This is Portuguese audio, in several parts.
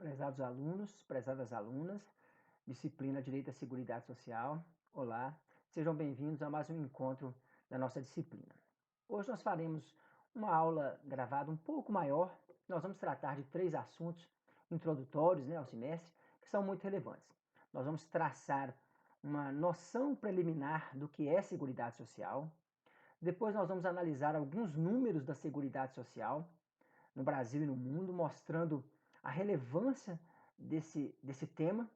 Prezados alunos, prezadas alunas, disciplina Direito à Seguridade Social, olá, sejam bem-vindos a mais um encontro da nossa disciplina. Hoje nós faremos uma aula gravada um pouco maior, nós vamos tratar de 3 assuntos introdutórios ao semestre, que são muito relevantes. Nós vamos traçar uma noção preliminar do que é Seguridade Social, depois nós vamos analisar alguns números da Seguridade Social, no Brasil e no mundo, mostrando a relevância desse tema.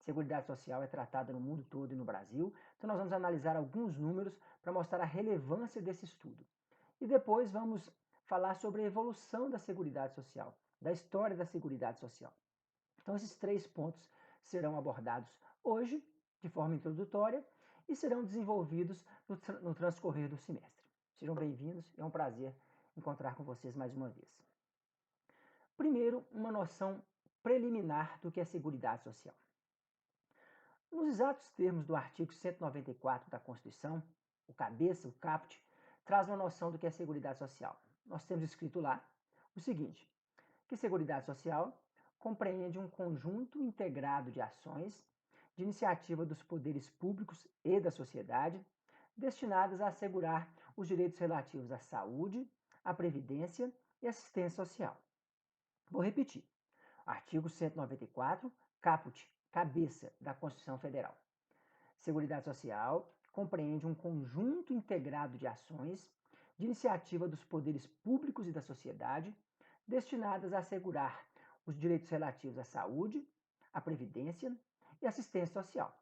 Seguridade social é tratada no mundo todo e no Brasil. Então nós vamos analisar alguns números para mostrar a relevância desse estudo. E depois vamos falar sobre a evolução da Seguridade Social, da história da Seguridade Social. Então esses 3 pontos serão abordados hoje, de forma introdutória, e serão desenvolvidos no transcorrer do semestre. Sejam bem-vindos, é um prazer encontrar com vocês mais uma vez. Primeiro, uma noção preliminar do que é Seguridade Social. Nos exatos termos do artigo 194 da Constituição, o cabeça, o caput, traz uma noção do que é Seguridade Social. Nós temos escrito lá o seguinte, que Seguridade Social compreende um conjunto integrado de ações de iniciativa dos poderes públicos e da sociedade, destinadas a assegurar os direitos relativos à saúde, à previdência e assistência social. Vou repetir. Artigo 194, caput, cabeça da Constituição Federal. Seguridade Social compreende um conjunto integrado de ações de iniciativa dos poderes públicos e da sociedade destinadas a assegurar os direitos relativos à saúde, à previdência e assistência social.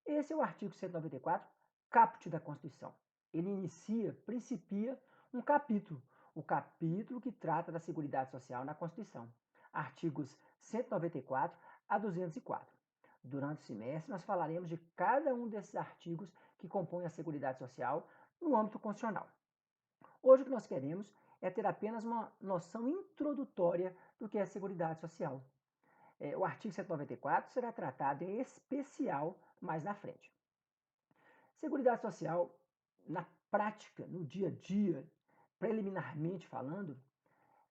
Esse é o artigo 194, caput da Constituição. Ele principia um capítulo, o capítulo que trata da Seguridade Social na Constituição. Artigos 194 a 204. Durante o semestre, nós falaremos de cada um desses artigos que compõem a Seguridade Social no âmbito constitucional. Hoje o que nós queremos é ter apenas uma noção introdutória do que é a Seguridade Social. O artigo 194 será tratado em especial mais na frente. Seguridade Social, na prática, no dia a dia, preliminarmente falando,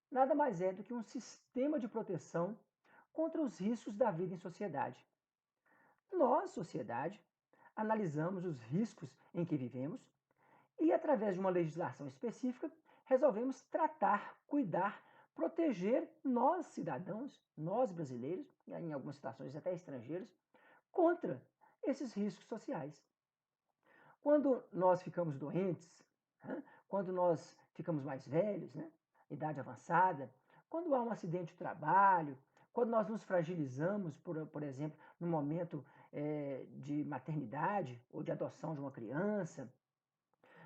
nada mais é do que um sistema de proteção contra os riscos da vida em sociedade. Nós, sociedade, analisamos os riscos em que vivemos e, através de uma legislação específica, resolvemos tratar, cuidar, proteger nós, cidadãos, nós brasileiros, e em algumas situações até estrangeiros, contra esses riscos sociais. Quando nós ficamos doentes, quando nós ficamos mais velhos, idade avançada, quando há um acidente de trabalho, quando nós nos fragilizamos, por exemplo, no momento de maternidade ou de adoção de uma criança,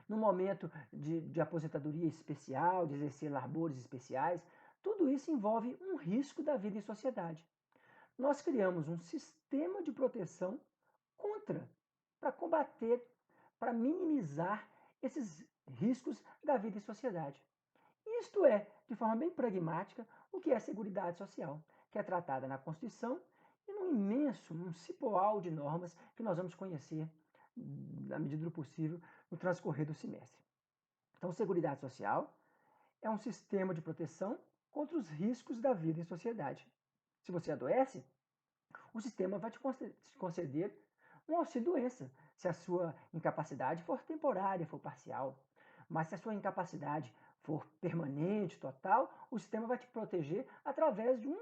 no momento de aposentadoria especial, de exercer labores especiais, tudo isso envolve um risco da vida em sociedade. Nós criamos um sistema de proteção para combater, para minimizar esses riscos da vida em sociedade. Isto é, de forma bem pragmática, o que é a Seguridade Social, que é tratada na Constituição e num cipoal de normas que nós vamos conhecer, na medida do possível, no transcorrer do semestre. Então, Seguridade Social é um sistema de proteção contra os riscos da vida em sociedade. Se você adoece, o sistema vai te conceder um auxílio-doença, se a sua incapacidade for temporária, for parcial. Mas se a sua incapacidade for permanente, total, o sistema vai te proteger através de um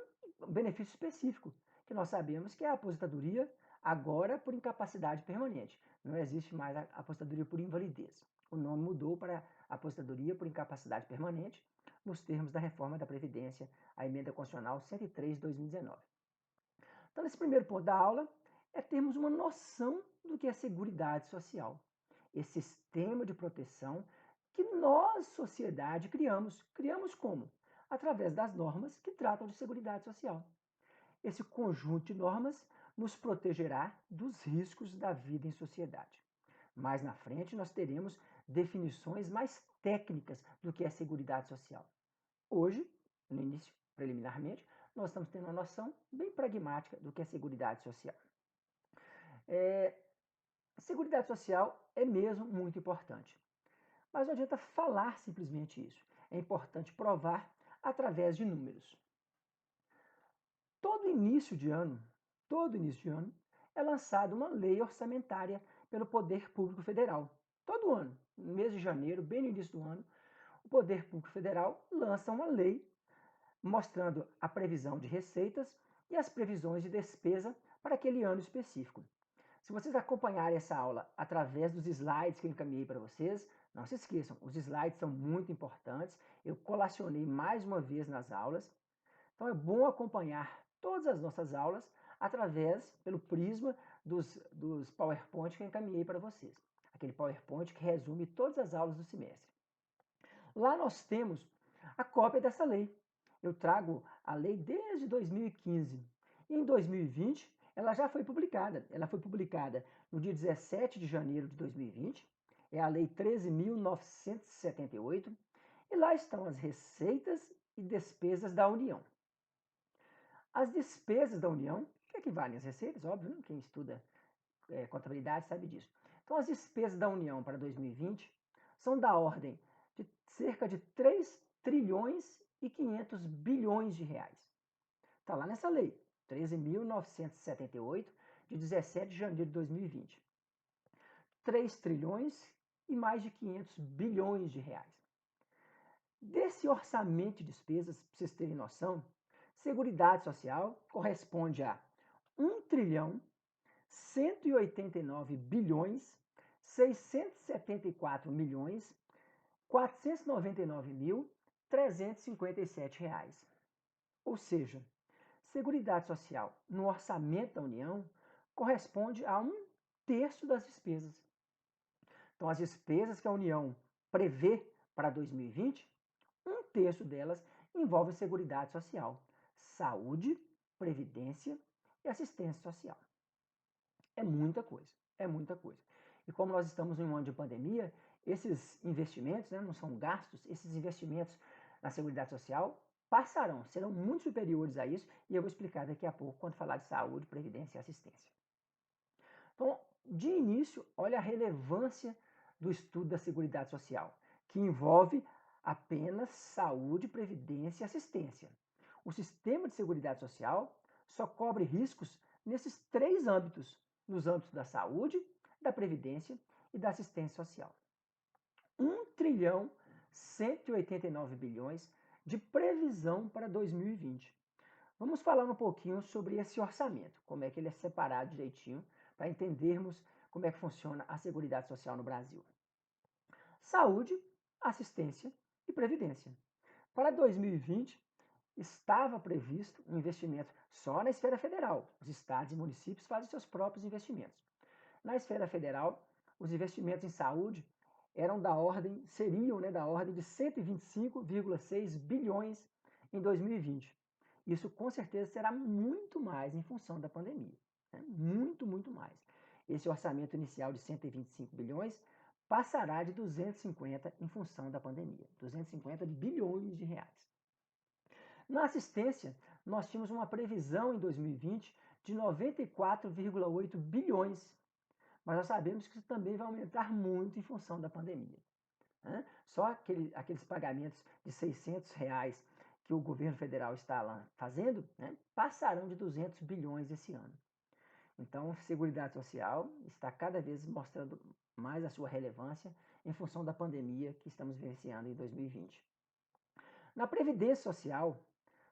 benefício específico, que nós sabemos que é a aposentadoria, agora por incapacidade permanente. Não existe mais a aposentadoria por invalidez. O nome mudou para aposentadoria por incapacidade permanente, nos termos da reforma da Previdência, a emenda constitucional 103 de 2019. Então, nesse primeiro ponto da aula, é termos uma noção do que é Seguridade Social. Esse sistema de proteção que nós, sociedade, criamos. Criamos como? Através das normas que tratam de Seguridade Social. Esse conjunto de normas nos protegerá dos riscos da vida em sociedade. Mais na frente, nós teremos definições mais técnicas do que é Seguridade Social. Hoje, no início, preliminarmente, nós estamos tendo uma noção bem pragmática do que é Seguridade Social. Seguridade Social é mesmo muito importante. Mas não adianta falar simplesmente isso. É importante provar através de números. todo início de ano, é lançada uma lei orçamentária pelo Poder Público Federal. Todo ano, no mês de janeiro, bem no início do ano, o Poder Público Federal lança uma lei mostrando a previsão de receitas e as previsões de despesa para aquele ano específico. Se vocês acompanharem essa aula através dos slides que eu encaminhei para vocês, não se esqueçam, os slides são muito importantes. Eu colacionei mais uma vez nas aulas. Então é bom acompanhar todas as nossas aulas pelo prisma dos PowerPoint que eu encaminhei para vocês. Aquele PowerPoint que resume todas as aulas do semestre. Lá nós temos a cópia dessa lei. Eu trago a lei desde 2015. E em 2020 ela já foi publicada. Ela foi publicada no dia 17 de janeiro de 2020. É a Lei 13.978. E lá estão as receitas e despesas da União. As despesas da União, que equivalem às receitas, óbvio, né? Quem estuda contabilidade sabe disso. Então, as despesas da União para 2020 são da ordem de cerca de 3 trilhões e 500 bilhões de reais. Está lá nessa lei, 13.978, de 17 de janeiro de 2020. 3 trilhões e mais de 500 bilhões de reais. Desse orçamento de despesas, para vocês terem noção, Seguridade Social corresponde a 1 trilhão 189 bilhões 674 milhões 499 mil 357 reais. Ou seja, Seguridade Social no orçamento da União corresponde a 1/3 das despesas. Então, as despesas que a União prevê para 2020, 1/3 delas envolve Seguridade Social, saúde, previdência e assistência social. É muita coisa, é muita coisa. E como nós estamos em um ano de pandemia, esses investimentos, né, não são gastos, esses investimentos na Seguridade Social serão muito superiores a isso, e eu vou explicar daqui a pouco quando falar de saúde, previdência e assistência. Então, de início, olha a relevância do estudo da Seguridade Social, que envolve apenas saúde, previdência e assistência. O sistema de Seguridade Social só cobre riscos nesses 3 âmbitos, nos âmbitos da saúde, da previdência e da assistência social. 1 trilhão 189 bilhões de previsão para 2020. Vamos falar um pouquinho sobre esse orçamento, como é que ele é separado direitinho, para entendermos como é que funciona a Seguridade Social no Brasil. Saúde, assistência e previdência. Para 2020, estava previsto um investimento só na esfera federal. Os estados e municípios fazem seus próprios investimentos. Na esfera federal, os investimentos em saúde seriam da ordem de 125,6 bilhões em 2020. Isso com certeza será muito mais em função da pandemia. Né? Muito, muito mais. Esse orçamento inicial de 125 bilhões passará de 250 em função da pandemia. 250 bilhões de reais. Na assistência, nós tínhamos uma previsão em 2020 de 94,8 bilhões. Mas nós sabemos que isso também vai aumentar muito em função da pandemia. Né? Só aqueles pagamentos de R$600 que o governo federal está lá fazendo, né, passarão de 200 bilhões esse ano. Então, a Seguridade Social está cada vez mostrando mais a sua relevância em função da pandemia que estamos vivenciando em 2020. Na Previdência Social,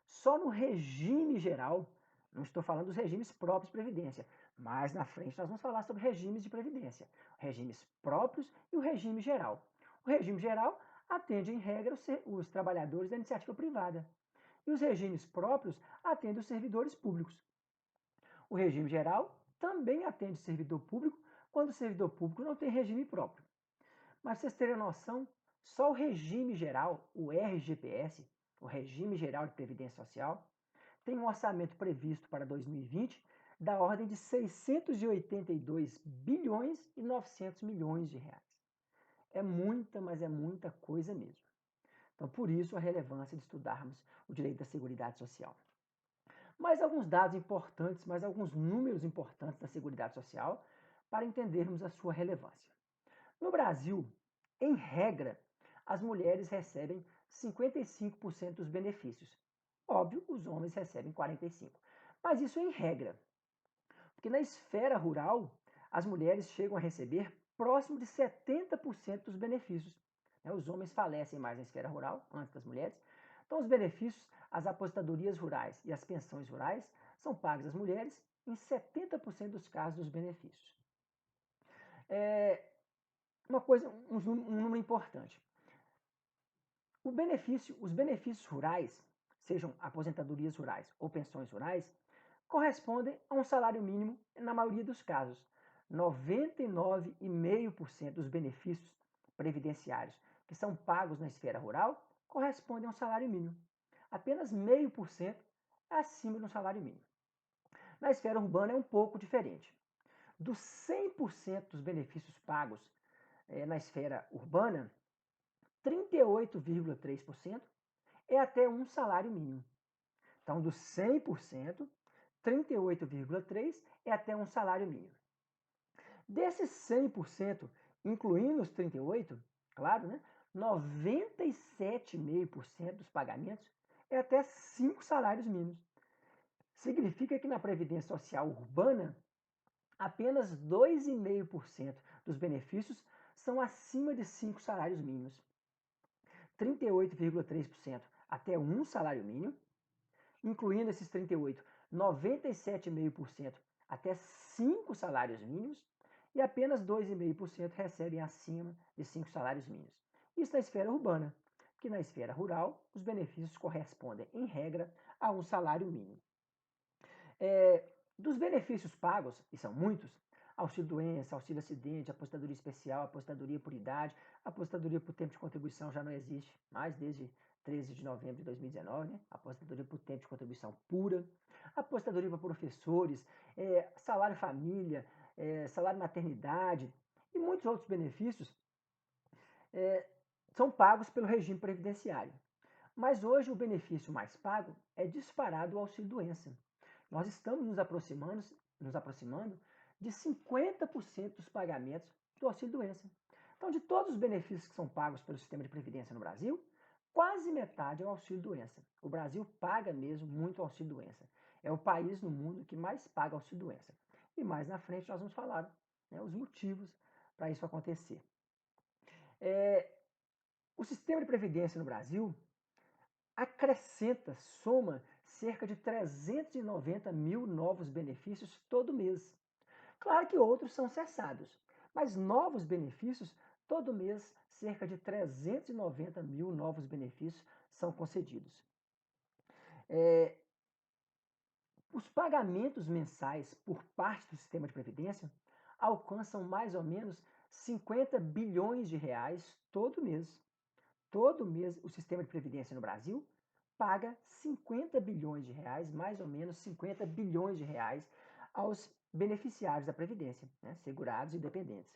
só no regime geral, não estou falando dos regimes próprios de previdência, mas na frente nós vamos falar sobre regimes de previdência, regimes próprios e o regime geral. O regime geral atende, em regra, os trabalhadores da iniciativa privada. E os regimes próprios atendem os servidores públicos. O regime geral também atende o servidor público quando o servidor público não tem regime próprio. Mas vocês terem noção, só o regime geral, o RGPS, o Regime Geral de Previdência Social, tem um orçamento previsto para 2020 da ordem de 682 bilhões e 900 milhões de reais. É muita, mas é muita coisa mesmo. Então, por isso, a relevância de estudarmos o direito da Seguridade Social. Mais alguns dados importantes, mais alguns números importantes da Seguridade Social para entendermos a sua relevância. No Brasil, em regra, as mulheres recebem 55% dos benefícios. Óbvio, os homens recebem 45%. Mas isso em regra, porque na esfera rural, as mulheres chegam a receber próximo de 70% dos benefícios. Os homens falecem mais na esfera rural, antes das mulheres. Então, os benefícios, as aposentadorias rurais e as pensões rurais são pagos às mulheres em 70% dos casos dos benefícios. Um número importante. Os benefícios rurais, sejam aposentadorias rurais ou pensões rurais, correspondem a um salário mínimo na maioria dos casos. 99,5% dos benefícios previdenciários que são pagos na esfera rural correspondem a um salário mínimo. Apenas 0,5% é acima de um salário mínimo. Na esfera urbana é um pouco diferente. Dos 100% dos benefícios pagos na esfera urbana, 38,3% é até um salário mínimo. Então, dos 100%, 38,3% é até um salário mínimo. Desses 100%, incluindo os 38%, claro, né? 97,5% dos pagamentos é até 5 salários mínimos. Significa que na Previdência Social Urbana, apenas 2,5% dos benefícios são acima de 5 salários mínimos. 38,3% até um salário mínimo, incluindo esses 38, 97,5% até 5 salários mínimos e apenas 2,5% recebem acima de 5 salários mínimos. Isso na esfera urbana, que na esfera rural os benefícios correspondem, em regra, a um salário mínimo. Dos benefícios pagos, e são muitos, auxílio-doença, auxílio-acidente, aposentadoria especial, aposentadoria por idade, aposentadoria por tempo de contribuição já não existe mais desde 13 de novembro de 2019, né? Aposentadoria por tempo de contribuição pura, aposentadoria para professores, salário família, salário maternidade e muitos outros benefícios são pagos pelo regime previdenciário. Mas hoje o benefício mais pago é disparado o auxílio-doença. Nós estamos nos aproximando de 50% dos pagamentos do auxílio-doença. Então, de todos os benefícios que são pagos pelo sistema de previdência no Brasil, quase metade é o auxílio-doença. O Brasil paga mesmo muito auxílio-doença. É o país no mundo que mais paga auxílio-doença. E mais na frente nós vamos falar os motivos para isso acontecer. O sistema de previdência no Brasil soma cerca de 390 mil novos benefícios todo mês. Claro que outros são cessados, mas novos benefícios, todo mês, cerca de 390 mil novos benefícios são concedidos. Os pagamentos mensais por parte do sistema de previdência alcançam mais ou menos 50 bilhões de reais todo mês. Todo mês o sistema de previdência no Brasil paga 50 bilhões de reais, mais ou menos 50 bilhões de reais, aos beneficiários da Previdência, né, segurados e dependentes.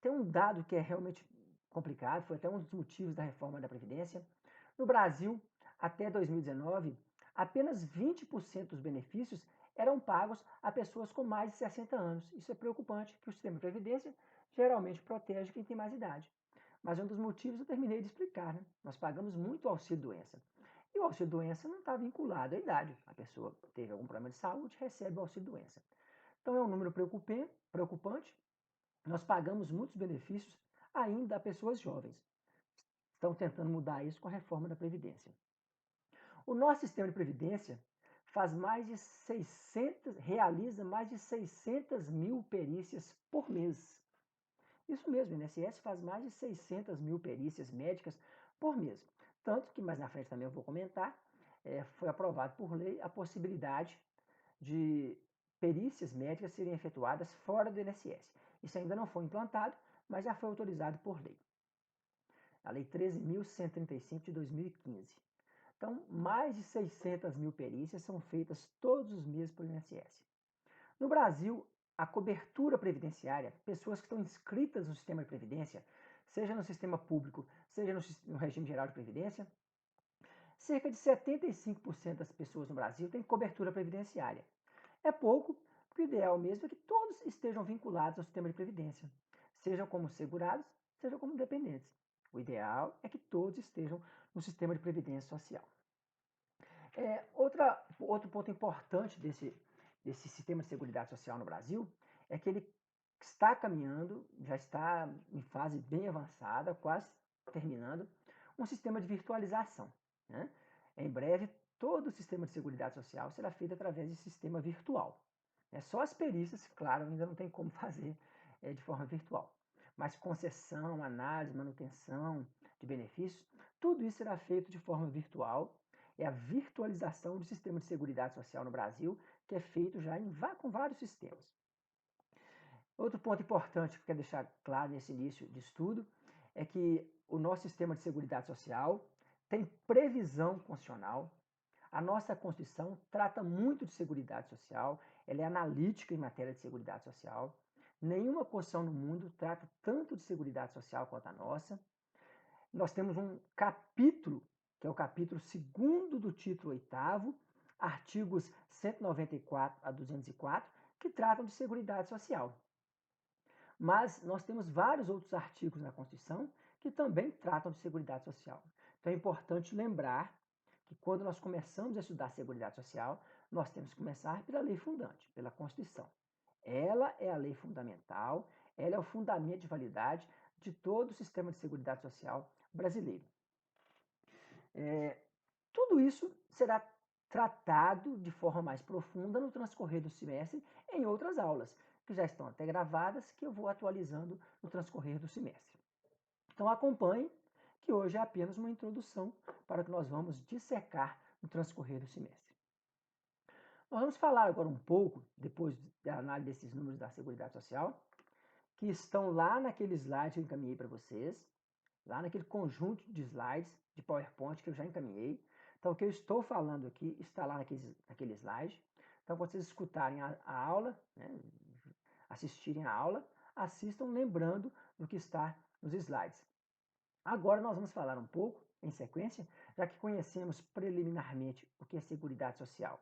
Tem um dado que é realmente complicado, foi até um dos motivos da reforma da Previdência. No Brasil, até 2019, apenas 20% dos benefícios eram pagos a pessoas com mais de 60 anos. Isso é preocupante, porque o sistema de Previdência geralmente protege quem tem mais idade. Mas um dos motivos eu terminei de explicar, né? Nós pagamos muito auxílio-doença. E o auxílio-doença não está vinculado à idade. A pessoa teve algum problema de saúde, recebe o auxílio-doença. Então é um número preocupante. Nós pagamos muitos benefícios ainda a pessoas jovens. Estão tentando mudar isso com a reforma da Previdência. O nosso sistema de Previdência realiza mais de 600 mil perícias por mês. Isso mesmo, o INSS faz mais de 600 mil perícias médicas por mês. Tanto que, mais na frente também eu vou comentar, foi aprovado por lei a possibilidade de perícias médicas serem efetuadas fora do INSS. Isso ainda não foi implantado, mas já foi autorizado por lei. A Lei 13.135 de 2015. Então, mais de 600 mil perícias são feitas todos os meses pelo INSS. No Brasil, a cobertura previdenciária, pessoas que estão inscritas no sistema de previdência, seja no sistema público, seja no regime geral de previdência, cerca de 75% das pessoas no Brasil têm cobertura previdenciária. É pouco, porque o ideal mesmo é que todos estejam vinculados ao sistema de previdência, sejam como segurados, sejam como dependentes. O ideal é que todos estejam no sistema de previdência social. Outro ponto importante desse sistema de seguridade social no Brasil é que ele está caminhando, já está em fase bem avançada, quase terminando, um sistema de virtualização, né? Em breve, todo o sistema de seguridade social será feito através de sistema virtual. Só as perícias, claro, ainda não tem como fazer de forma virtual. Mas concessão, análise, manutenção de benefícios, tudo isso será feito de forma virtual. É a virtualização do sistema de seguridade social no Brasil, que é feito já com vários sistemas. Outro ponto importante que eu quero deixar claro nesse início de estudo é que o nosso sistema de seguridade social tem previsão constitucional. A nossa Constituição trata muito de seguridade social, ela é analítica em matéria de seguridade social. Nenhuma Constituição no mundo trata tanto de seguridade social quanto a nossa. Nós temos um capítulo, que é o capítulo 2º do título 8º, artigos 194 a 204, que tratam de seguridade social. Mas nós temos vários outros artigos na Constituição que também tratam de seguridade social. Então é importante lembrar que quando nós começamos a estudar seguridade social, nós temos que começar pela lei fundante, pela Constituição. Ela é a lei fundamental, ela é o fundamento de validade de todo o sistema de seguridade social brasileiro. Tudo isso será tratado de forma mais profunda no transcorrer do semestre em outras aulas, que já estão até gravadas, que eu vou atualizando no transcorrer do semestre. Então acompanhe, que hoje é apenas uma introdução para o que nós vamos dissecar no transcorrer do semestre. Nós vamos falar agora um pouco, depois da análise desses números da Seguridade Social, que estão lá naquele slide que eu encaminhei para vocês, lá naquele conjunto de slides de PowerPoint que eu já encaminhei. Então, o que eu estou falando aqui está lá naquele slide. Então, quando vocês escutarem a aula, né, assistirem a aula, assistam lembrando do que está nos slides. Agora nós vamos falar um pouco, em sequência, já que conhecemos preliminarmente o que é Seguridade Social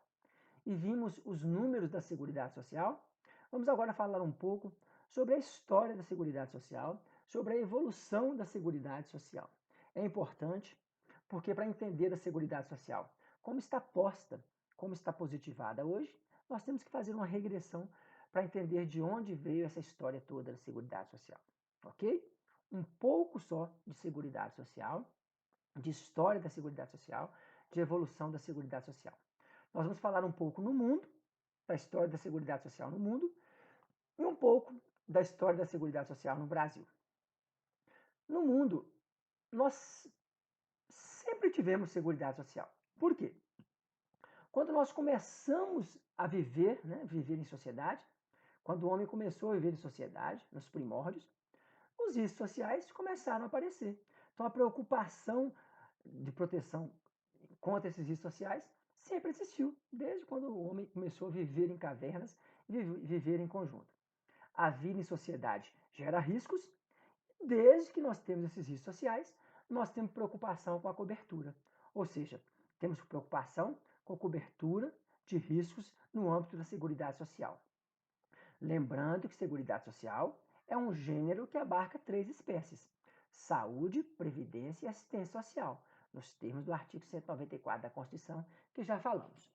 e vimos os números da Seguridade Social, vamos agora falar um pouco sobre a história da Seguridade Social, sobre a evolução da Seguridade Social. É importante porque para entender a Seguridade Social, como está posta, como está positivada hoje, nós temos que fazer uma regressão para entender de onde veio essa história toda da Seguridade Social. Ok? Um pouco só de Seguridade Social, de história da Seguridade Social, de evolução da Seguridade Social. Nós vamos falar um pouco no mundo, da história da Seguridade Social no mundo, e um pouco da história da Seguridade Social no Brasil. No mundo, nós sempre tivemos Seguridade Social. Por quê? Quando nós começamos a viver, né, viver em sociedade, quando o homem começou a viver em sociedade, nos primórdios, os riscos sociais começaram a aparecer. Então a preocupação de proteção contra esses riscos sociais sempre existiu, desde quando o homem começou a viver em cavernas e viver em conjunto. A vida em sociedade gera riscos, desde que nós temos esses riscos sociais, nós temos preocupação com a cobertura. Ou seja, temos preocupação com a cobertura de riscos no âmbito da Seguridade Social. Lembrando que Seguridade Social é um gênero que abarca 3 espécies: saúde, previdência e assistência social, nos termos do artigo 194 da Constituição, que já falamos.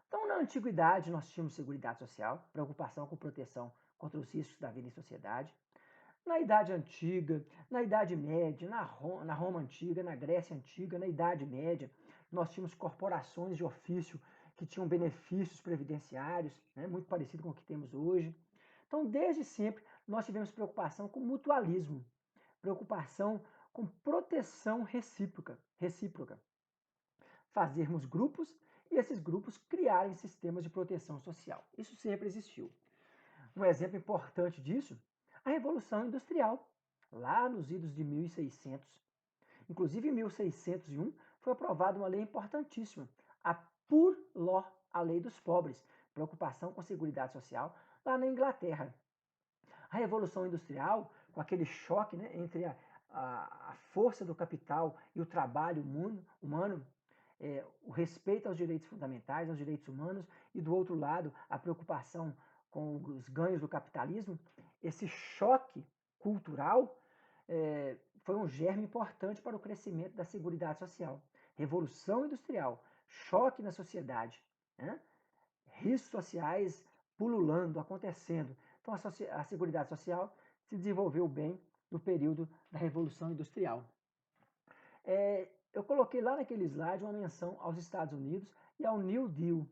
Então, na antiguidade, nós tínhamos Seguridade Social, preocupação com proteção contra os riscos da vida em sociedade. Na Idade Antiga, na Idade Média, na Roma Antiga, na Grécia Antiga, na Idade Média, nós tínhamos corporações de ofício que tinham benefícios previdenciários, né, muito parecido com o que temos hoje. Então, desde sempre, nós tivemos preocupação com mutualismo, preocupação com proteção recíproca. Fazermos grupos e esses grupos criarem sistemas de proteção social. Isso sempre existiu. Um exemplo importante disso, a Revolução Industrial, lá nos idos de 1600. Inclusive, em 1601, foi aprovada uma lei importantíssima, a Poor Law, a Lei dos Pobres, preocupação com a Seguridade Social, lá na Inglaterra. A Revolução Industrial, com aquele choque, né, entre a força do capital e o trabalho humano, o respeito aos direitos fundamentais, aos direitos humanos, e do outro lado, a preocupação com os ganhos do capitalismo, esse choque cultural foi um germe importante para o crescimento da Seguridade Social. Revolução Industrial choque na sociedade, né? Riscos sociais pululando, acontecendo. Então a Seguridade Social se desenvolveu bem no período da Revolução Industrial. Eu coloquei lá naquele slide uma menção aos Estados Unidos e ao New Deal,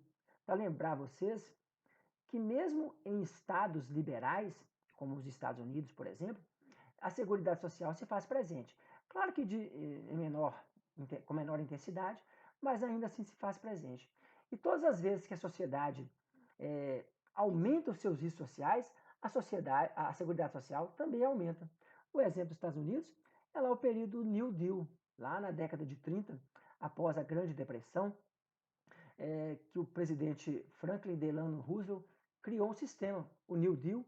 para lembrar vocês que mesmo em estados liberais, como os Estados Unidos, por exemplo, a Seguridade Social se faz presente. Claro que com menor intensidade, mas ainda assim se faz presente. E todas as vezes que a sociedade aumenta os seus riscos sociais, a Seguridade Social também aumenta. O exemplo dos Estados Unidos é lá o período New Deal, lá na década de 30, após a Grande Depressão, que o presidente Franklin Delano Roosevelt criou um sistema, o New Deal,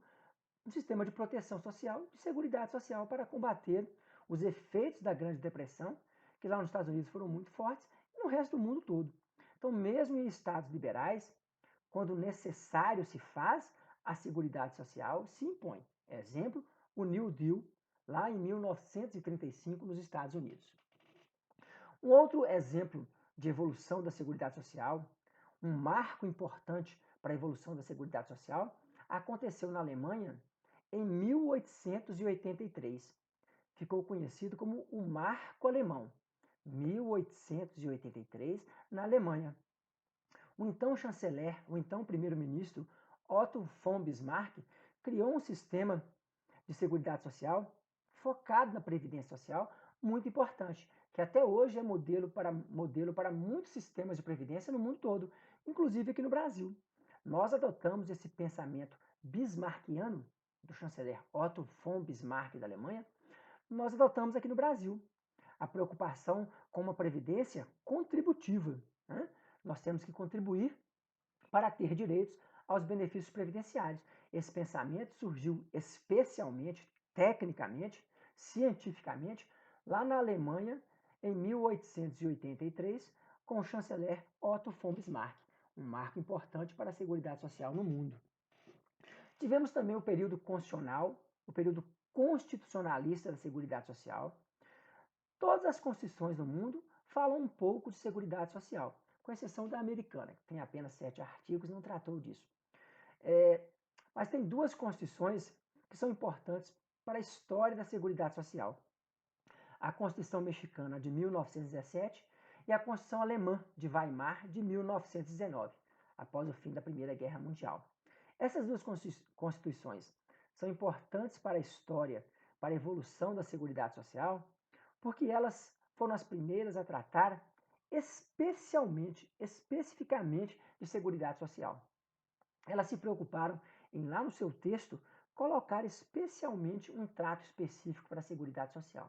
um sistema de proteção social, de seguridade social para combater os efeitos da Grande Depressão, que lá nos Estados Unidos foram muito fortes, e no resto do mundo todo. Então, mesmo em estados liberais, quando necessário se faz, a Seguridade Social se impõe. Exemplo, o New Deal, lá em 1935, nos Estados Unidos. Um outro exemplo de evolução da Seguridade Social, um marco importante para a evolução da Seguridade Social, aconteceu na Alemanha em 1883. Ficou conhecido como o Marco Alemão. 1883, na Alemanha. O então chanceler, o então primeiro-ministro Otto von Bismarck criou um sistema de seguridade social focado na previdência social muito importante, que até hoje é modelo para muitos sistemas de previdência no mundo todo, inclusive aqui no Brasil. Nós adotamos esse pensamento bismarckiano do chanceler Otto von Bismarck da Alemanha, nós adotamos aqui no Brasil. A preocupação com uma previdência contributiva. Né? Nós temos que contribuir para ter direitos aos benefícios previdenciários. Esse pensamento surgiu especialmente, tecnicamente, cientificamente, lá na Alemanha, em 1883, com o chanceler Otto von Bismarck, um marco importante para a Seguridade Social no mundo. Tivemos também o período constitucional, o período constitucionalista da Seguridade Social. Todas as constituições do mundo falam um pouco de Seguridade Social, com exceção da americana, que tem apenas 7 artigos e não tratou disso. Mas tem duas constituições que são importantes para a história da Seguridade Social. A Constituição Mexicana de 1917 e a Constituição Alemã de Weimar de 1919, após o fim da Primeira Guerra Mundial. Essas duas constituições são importantes para a história, para a evolução da Seguridade Social, porque elas foram as primeiras a tratar especificamente de Seguridade Social. Elas se preocuparam em, lá no seu texto, colocar especialmente um trato específico para a Seguridade Social.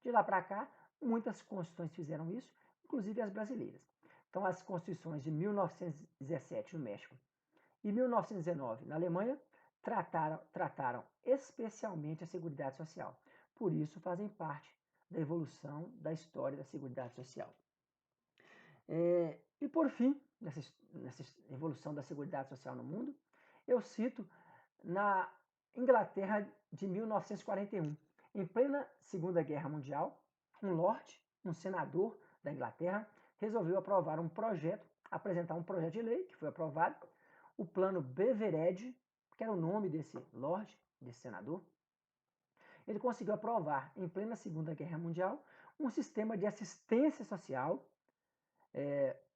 De lá para cá, muitas constituições fizeram isso, inclusive as brasileiras. Então, as constituições de 1917 no México e 1919 na Alemanha trataram especialmente a Seguridade Social. Por isso, fazem parte da evolução da história da Seguridade Social. E por fim, nessa evolução da Seguridade Social no mundo, eu cito na Inglaterra de 1941, em plena Segunda Guerra Mundial, um lord, um senador da Inglaterra, resolveu apresentar um projeto de lei que foi aprovado, o Plano Beveridge, que era o nome desse lord, desse senador. Ele conseguiu aprovar, em plena Segunda Guerra Mundial, um sistema de assistência social,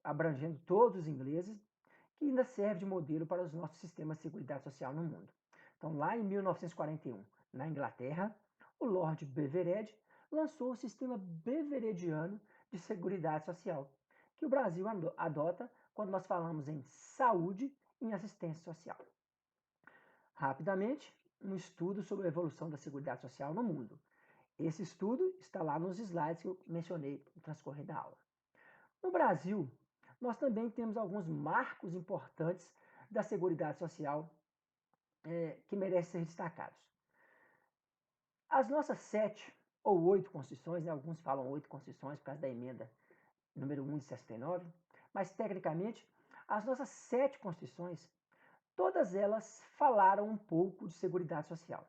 abrangendo todos os ingleses, que ainda serve de modelo para os nossos sistemas de seguridade social no mundo. Então, lá em 1941, na Inglaterra, o Lord Beveridge lançou o sistema beverediano de seguridade social, que o Brasil adota quando nós falamos em saúde e em assistência social. Rapidamente, um estudo sobre a evolução da seguridade social no mundo. Esse estudo está lá nos slides que eu mencionei no transcorrer da aula. No Brasil, nós também temos alguns marcos importantes da Seguridade Social que merecem ser destacados. As nossas 7 ou 8 constituições, né, alguns falam 8 constituições por causa da emenda número 1 de 69, mas tecnicamente, as nossas 7 constituições, todas elas falaram um pouco de Seguridade Social.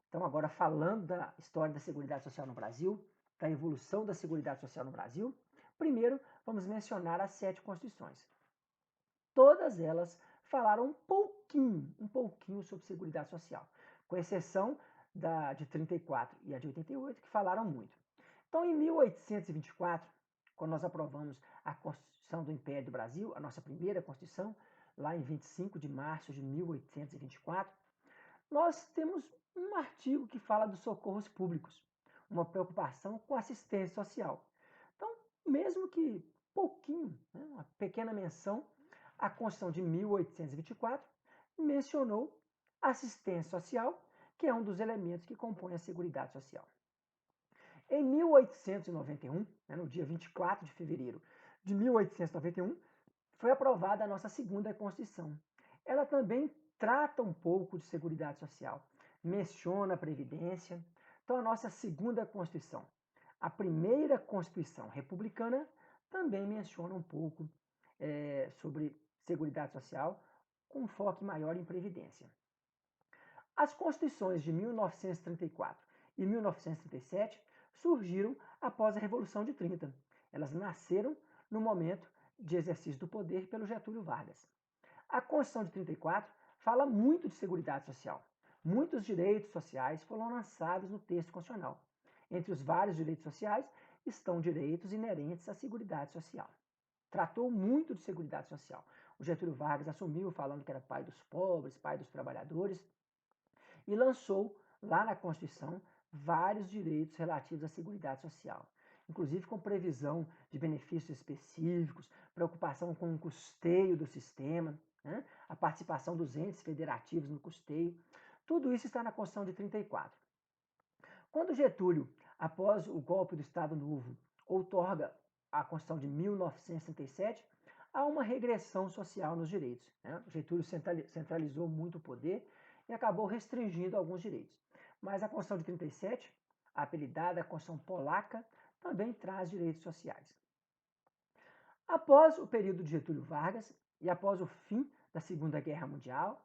Então, agora falando da história da Seguridade Social no Brasil, da evolução da Seguridade Social no Brasil, primeiro vamos mencionar as 7 constituições. Todas elas falaram um pouquinho sobre Seguridade Social, com exceção de 34 e a de 88, que falaram muito. Então, em 1824, quando nós aprovamos a Constituição do Império do Brasil, a nossa primeira Constituição, lá em 25 de março de 1824, nós temos um artigo que fala dos socorros públicos, uma preocupação com assistência social. Então, mesmo que pouquinho, né, uma pequena menção, a Constituição de 1824 mencionou assistência social, que é um dos elementos que compõem a Seguridade Social. Em 1891, no dia 24 de fevereiro de 1891, foi aprovada a nossa segunda Constituição. Ela também trata um pouco de Seguridade Social, menciona a Previdência. Então, a nossa segunda Constituição, a primeira Constituição republicana, também menciona um pouco sobre Seguridade Social, com um foco maior em Previdência. As Constituições de 1934 e 1937 surgiram após a Revolução de 30. Elas nasceram no momento de exercício do poder pelo Getúlio Vargas. A Constituição de 34 fala muito de Seguridade Social. Muitos direitos sociais foram lançados no texto constitucional. Entre os vários direitos sociais estão direitos inerentes à Seguridade Social. Tratou muito de Seguridade Social. O Getúlio Vargas assumiu falando que era pai dos pobres, pai dos trabalhadores, e lançou lá na Constituição vários direitos relativos à Seguridade Social, inclusive com previsão de benefícios específicos, preocupação com o custeio do sistema, né? A participação dos entes federativos no custeio. Tudo isso está na Constituição de 34. Quando Getúlio, após o golpe do Estado Novo, outorga a Constituição de 1937, há uma regressão social nos direitos. Né? Getúlio centralizou muito o poder e acabou restringindo alguns direitos. Mas a Constituição de 37, apelidada Constituição Polaca, também traz direitos sociais. Após o período de Getúlio Vargas e após o fim da Segunda Guerra Mundial,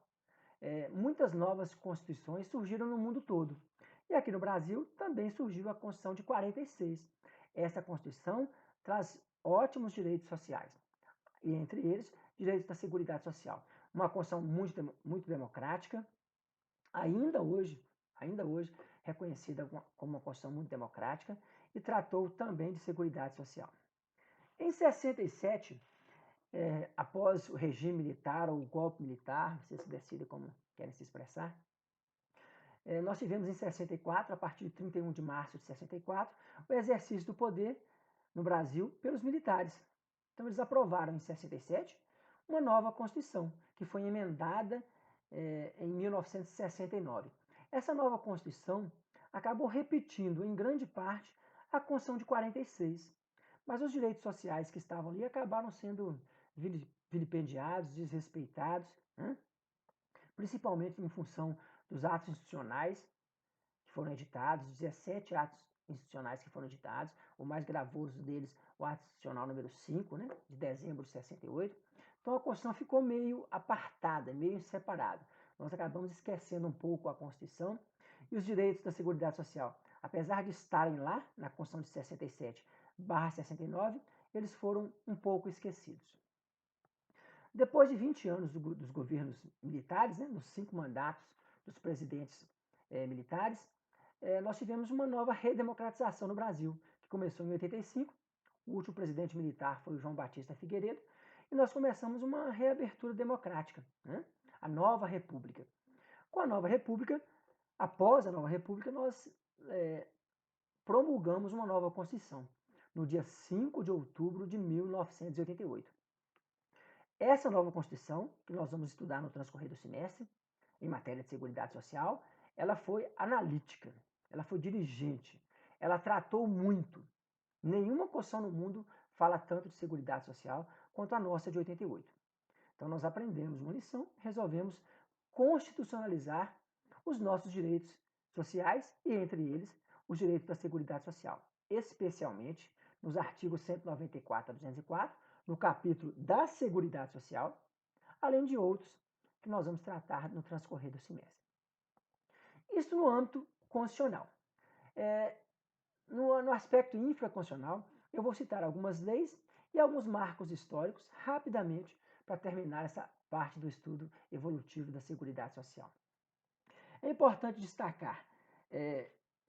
muitas novas constituições surgiram no mundo todo. E aqui no Brasil também surgiu a Constituição de 46. Essa Constituição traz ótimos direitos sociais, e entre eles, direitos da Seguridade Social. Uma Constituição muito democrática, ainda hoje reconhecida como uma Constituição muito democrática, e tratou também de Seguridade Social. Em 67, após o regime militar ou o golpe militar, vocês decidem como querem se expressar, nós tivemos em 64, a partir de 31 de março de 64, o exercício do poder no Brasil pelos militares. Então, eles aprovaram em 67 uma nova Constituição, que foi emendada em 1969. Essa nova Constituição acabou repetindo, em grande parte, a Constituição de 46. Mas os direitos sociais que estavam ali acabaram sendo vilipendiados, desrespeitados, né? Principalmente em função dos atos institucionais que foram editados, 17 atos institucionais que foram editados, o mais gravoso deles, o ato institucional número 5, né, de dezembro de 68. Então a Constituição ficou meio apartada, meio separada. Nós acabamos esquecendo um pouco a Constituição e os direitos da Seguridade Social. Apesar de estarem lá na Constituição de 67/69, eles foram um pouco esquecidos. Depois de 20 anos dos governos militares, né, nos 5 mandatos dos presidentes militares, nós tivemos uma nova redemocratização no Brasil, que começou em 85. O último presidente militar foi o João Batista Figueiredo, e nós começamos uma reabertura democrática, né? A nova república. Com a nova república, após a nova república, nós promulgamos uma nova Constituição, no dia 5 de outubro de 1988. Essa nova Constituição, que nós vamos estudar no transcorrer do semestre, em matéria de Seguridade Social, ela foi analítica, ela foi dirigente, ela tratou muito. Nenhuma Constituição no mundo fala tanto de Seguridade Social quanto a nossa de 88. Então nós aprendemos uma lição, resolvemos constitucionalizar os nossos direitos sociais e, entre eles, os direitos da Seguridade Social, especialmente nos artigos 194 a 204, no capítulo da Seguridade Social, além de outros que nós vamos tratar no transcorrer do semestre. Isso no âmbito constitucional. No aspecto infraconstitucional, eu vou citar algumas leis e alguns marcos históricos rapidamente para terminar essa parte do estudo evolutivo da Seguridade Social. É importante destacar,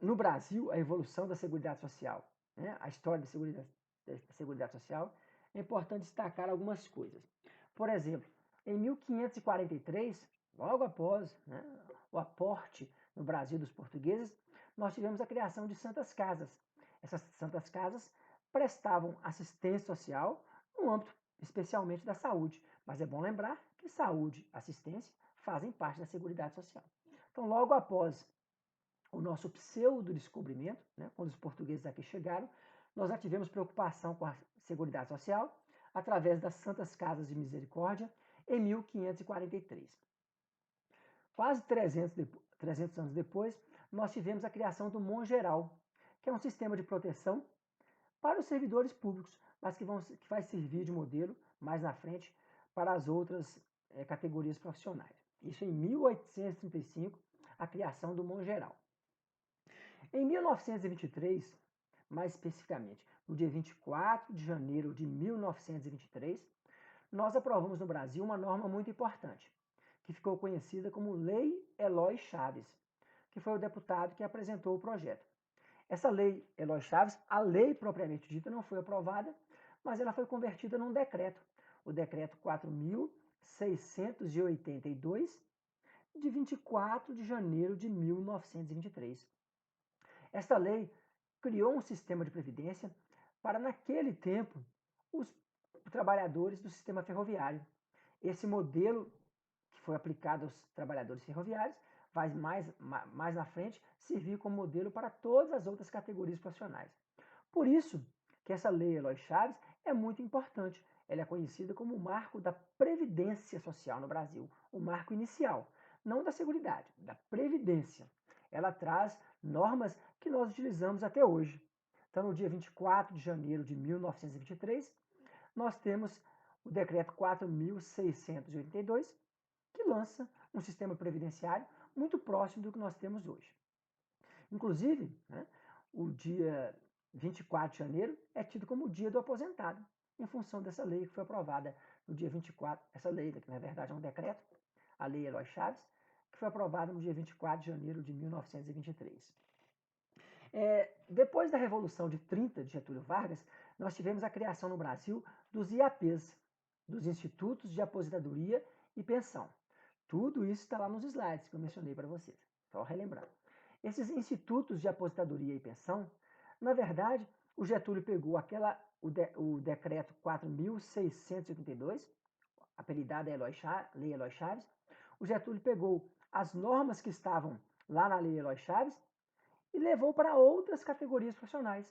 no Brasil, a evolução da Seguridade Social, né? A história da Seguridade Social, é importante destacar algumas coisas. Por exemplo, em 1543, logo após, né, o aporte no Brasil dos portugueses, nós tivemos a criação de santas casas. Essas santas casas prestavam assistência social no âmbito especialmente da saúde, mas é bom lembrar que saúde e assistência fazem parte da Seguridade Social. Então, logo após o nosso pseudo-descobrimento, né, quando os portugueses aqui chegaram, nós já tivemos preocupação com a Seguridade Social através das Santas Casas de Misericórdia em 1543. Quase 300 anos depois, nós tivemos a criação do Mongeral, que é um sistema de proteção para os servidores públicos, mas que vai servir de modelo mais na frente para as outras categorias profissionais. Isso em 1835, a criação do Mongeral. Em 1923, mais especificamente, no dia 24 de janeiro de 1923, nós aprovamos no Brasil uma norma muito importante, que ficou conhecida como Lei Eloy Chaves, que foi o deputado que apresentou o projeto. Essa lei Eloy Chaves, a lei propriamente dita, não foi aprovada, mas ela foi convertida num decreto, o decreto 4.682, de 24 de janeiro de 1923. Esta lei criou um sistema de previdência para, naquele tempo, os trabalhadores do sistema ferroviário. Esse modelo que foi aplicado aos trabalhadores ferroviários vai mais na frente servir como modelo para todas as outras categorias profissionais. Por isso que essa lei Eloy Chaves é muito importante. Ela é conhecida como o marco da Previdência Social no Brasil, o marco inicial, não da Seguridade, da Previdência. Ela traz normas que nós utilizamos até hoje. Então, no dia 24 de janeiro de 1923, nós temos o decreto 4.682, que lança um sistema previdenciário muito próximo do que nós temos hoje. Inclusive, né, o dia 24 de janeiro é tido como o dia do aposentado, em função dessa lei que foi aprovada no dia 24, essa lei, que na verdade é um decreto, a Lei Eloy Chaves, que foi aprovada no dia 24 de janeiro de 1923. Depois da Revolução de 30 de Getúlio Vargas, nós tivemos a criação no Brasil dos IAPs, dos Institutos de Aposentadoria e Pensão. Tudo isso está lá nos slides que eu mencionei para vocês, só relembrando. Esses institutos de aposentadoria e pensão, na verdade, o Getúlio pegou o decreto 4.682, apelidada Lei Eloy Chaves, o Getúlio pegou as normas que estavam lá na Lei Eloy Chaves e levou para outras categorias profissionais.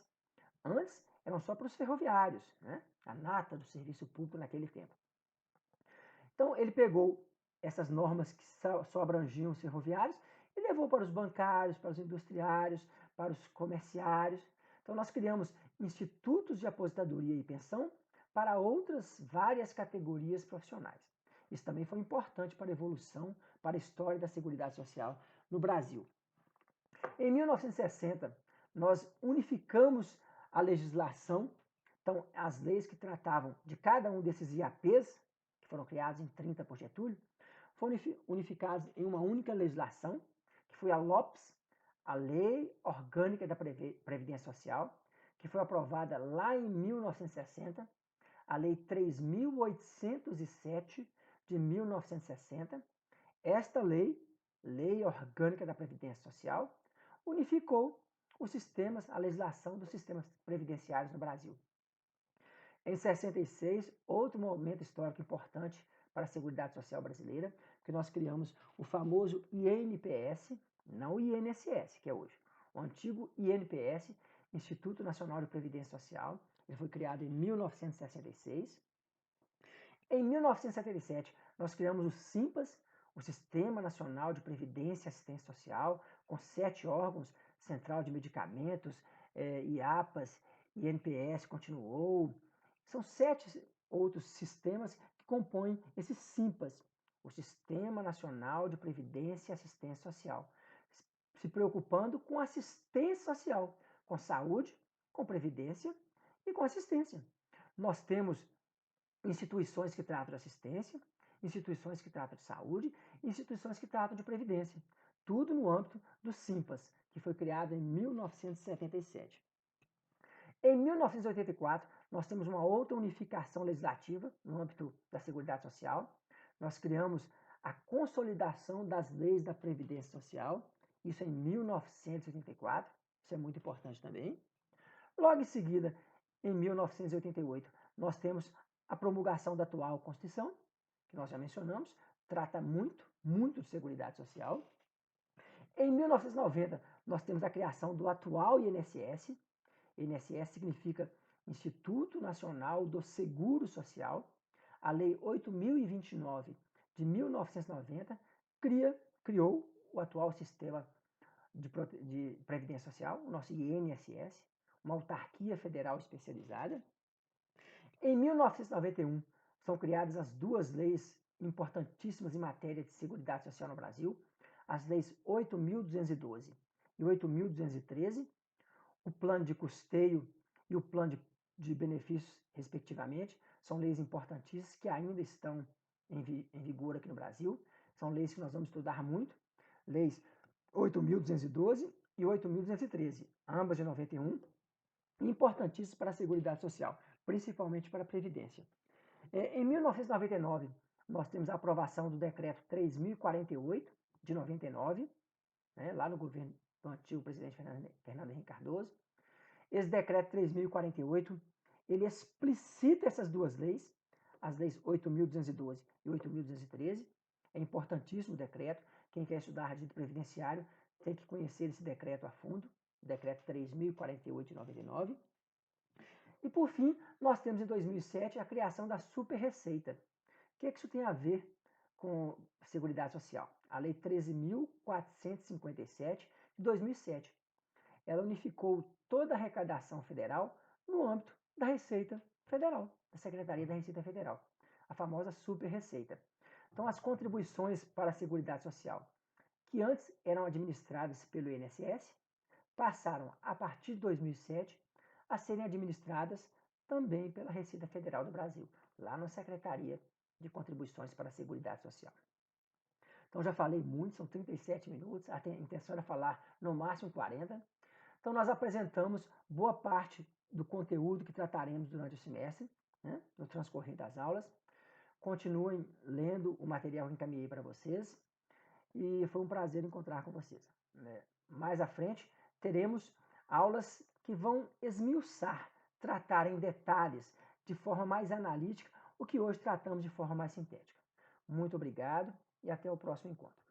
Antes, eram só para os ferroviários, né? A nata do serviço público naquele tempo. Então, ele pegou essas normas que só abrangiam os ferroviários e levou para os bancários, para os industriários, para os comerciários. Então, nós criamos institutos de aposentadoria e pensão para outras várias categorias profissionais. Isso também foi importante para a evolução, para a história da Seguridade Social no Brasil. Em 1960, nós unificamos a legislação, então as leis que tratavam de cada um desses IAPs, que foram criados em 30 por Getúlio, foram unificados em uma única legislação, que foi a LOPS, a Lei Orgânica da Previdência Social, que foi aprovada lá em 1960, a Lei 3.807 de 1960. Esta lei, Lei Orgânica da Previdência Social, unificou os sistemas, a legislação dos sistemas previdenciários no Brasil. Em 66, outro momento histórico importante para a Seguridade Social brasileira, que nós criamos o famoso INPS, não o INSS, que é hoje, o antigo INPS, Instituto Nacional de Previdência Social. Ele foi criado em 1966. Em 1977, nós criamos o SIMPAS, o Sistema Nacional de Previdência e Assistência Social, com 7 órgãos, Central de Medicamentos, IAPAS, INPS continuou. São 7 outros sistemas que compõem esse SIMPAS, o Sistema Nacional de Previdência e Assistência Social, se preocupando com assistência social, com saúde, com previdência e com assistência. nós temos instituições que tratam de assistência, instituições que tratam de saúde, instituições que tratam de previdência. Tudo no âmbito do SIMPAS, que foi criado em 1977. Em 1984, nós temos uma outra unificação legislativa no âmbito da Seguridade Social. Nós criamos a consolidação das leis da Previdência Social, isso em 1984, isso é muito importante também. Logo em seguida, em 1988, nós temos a promulgação da atual Constituição, que nós já mencionamos, trata muito de Seguridade Social. Em 1990, nós temos a criação do atual INSS. INSS significa Instituto Nacional do Seguro Social. A Lei 8.029 de 1990 criou o atual sistema de Previdência Social, o nosso INSS, uma autarquia federal especializada. Em 1991, são criadas as duas leis importantíssimas em matéria de Seguridade Social no Brasil, as leis 8.212 e 8.213, o plano de custeio e o plano de benefícios, respectivamente, são leis importantíssimas que ainda estão em vigor aqui no Brasil, são leis que nós vamos estudar muito, leis 8.212 e 8.213, ambas de 91, importantíssimas para a Seguridade Social, principalmente para a Previdência. Em 1999, nós temos a aprovação do decreto 3.048, de 99, né, lá no governo do antigo presidente Fernando Henrique Cardoso. Esse decreto 3.048, ele explicita essas duas leis, as leis 8.212 e 8.213. É importantíssimo o decreto. Quem quer estudar direito previdenciário tem que conhecer esse decreto a fundo, o decreto 3.048 de 99. E, por fim, nós temos em 2007 a criação da Super-Receita. O que isso tem a ver com Seguridade Social? A Lei 13.457 de 2007. Ela unificou toda a arrecadação federal no âmbito da Receita Federal, da Secretaria da Receita Federal, a famosa Super-Receita. Então, as contribuições para a Seguridade Social, que antes eram administradas pelo INSS, passaram, a partir de 2007, a serem administradas também pela Receita Federal do Brasil, lá na Secretaria de Contribuições para a Seguridade Social. Então, já falei muito, são 37 minutos, a intenção era falar no máximo 40. Então, nós apresentamos boa parte do conteúdo que trataremos durante o semestre, né, no transcorrer das aulas. Continuem lendo o material que encaminhei para vocês e foi um prazer encontrar com vocês. Mais à frente, teremos aulas que vão esmiuçar, tratar em detalhes, de forma mais analítica, o que hoje tratamos de forma mais sintética. Muito obrigado e até o próximo encontro.